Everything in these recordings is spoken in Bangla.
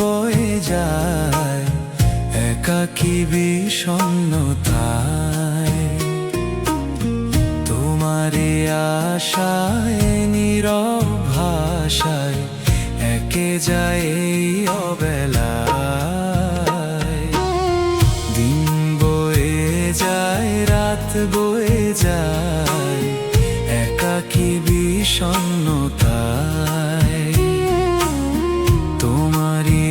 বয়ে যায় একাকী বিষণ্ণতায়। তোমারে আশায় নীরব ভাষায় একে যায় এই অবেলায়। দিন বয়ে যায়, রাত বয়ে যায় একাকী বিষণ্ণতায়। তোমারই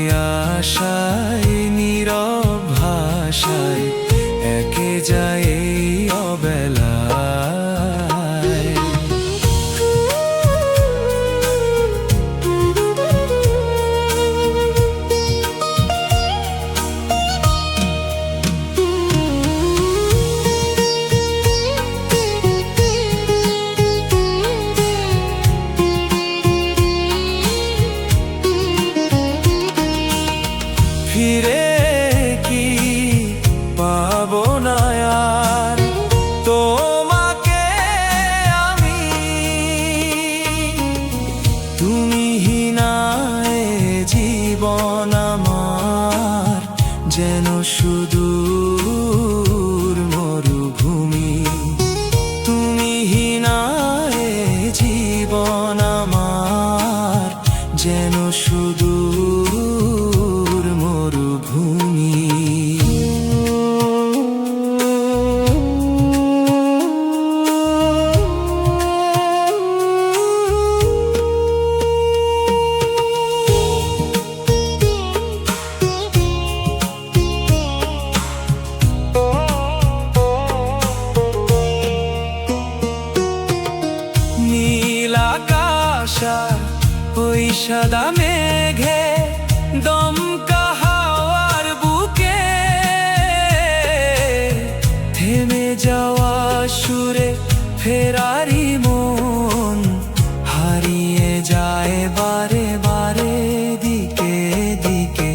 আশায় নীরব ভাষায় একে যায় এই অবেলায়। ফিরে কি পাবো না আর তোমাকে আমি, তুমিহীনায় জীবন আমার যেন সুদূর মরুভূমি। তুমিহীনায় জীবন আমার যেন সুদূর মরুভূমি। নীল আকাশ আর ওই সাদা মেঘে দমকা হাওয়ার বুকে থেমে যাওয়া সুরে ফেরারি মন হারিয়ে যায় বারে বারে দিকে দিকে।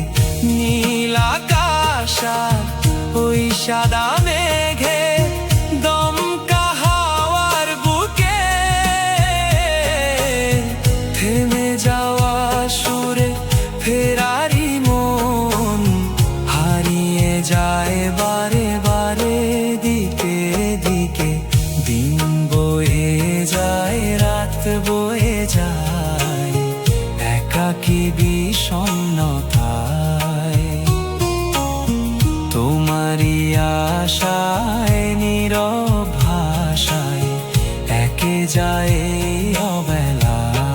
নীল আকাশ আর ওই সাদা মেঘে দমকা হাওয়ার বুকে থেমে যাওয়া সুরে ফেরারি মন হারিয়ে যায় বারে বারে দিকে দিকে। দিন বয়ে যায়, রাত বয়ে যায় একাকী বিষণ্ণতায়। তোমারই আশায় নীরব ভাষায় একে যায় এই অবেলায়।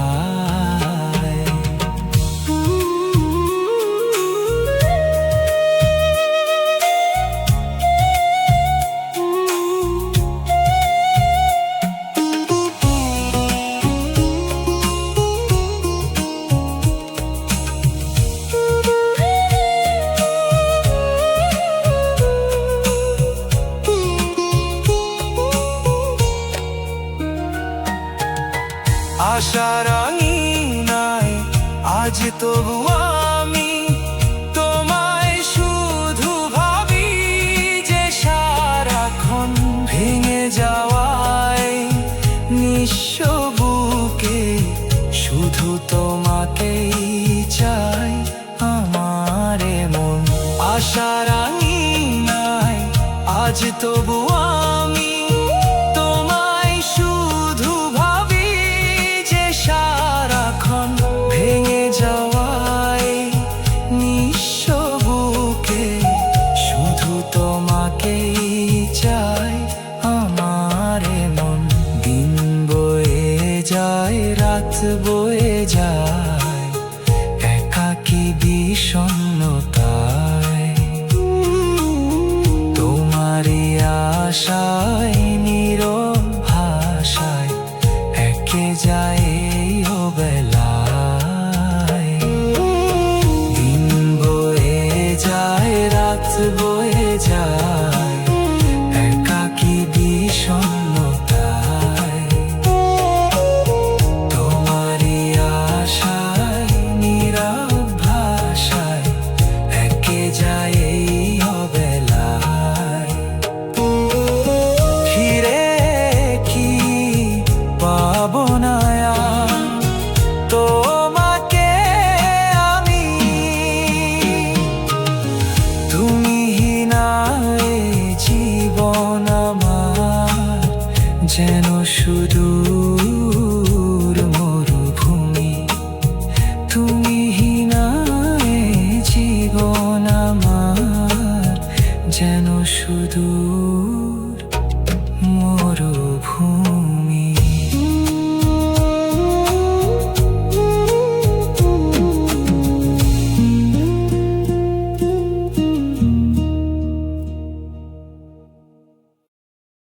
আশার আঙিনায় আজ তবু আমি তোমায় শুধু ভাবি যে সারাক্ষণ। ভেঙে যাওয়ায় নিঃস্ব বুকে শুধু তোমাকেই চাই আমার মন। আশার আঙিনায় আজ তবু আমি তোমায় শুধু ভাবি যে সারাক্ষণ। ভেঙে যাওয়ায় নিঃস্ব বুকে শুধু তোমাকেই চাই আমার মন। দিন বয়ে যায়, রাত বয়ে যায় একাকী বিষণ্ণতায়। তোমারই আশায় নীরব ভাষায় একে যায় এই অবেলায়। দিন বয়ে যায়, রাত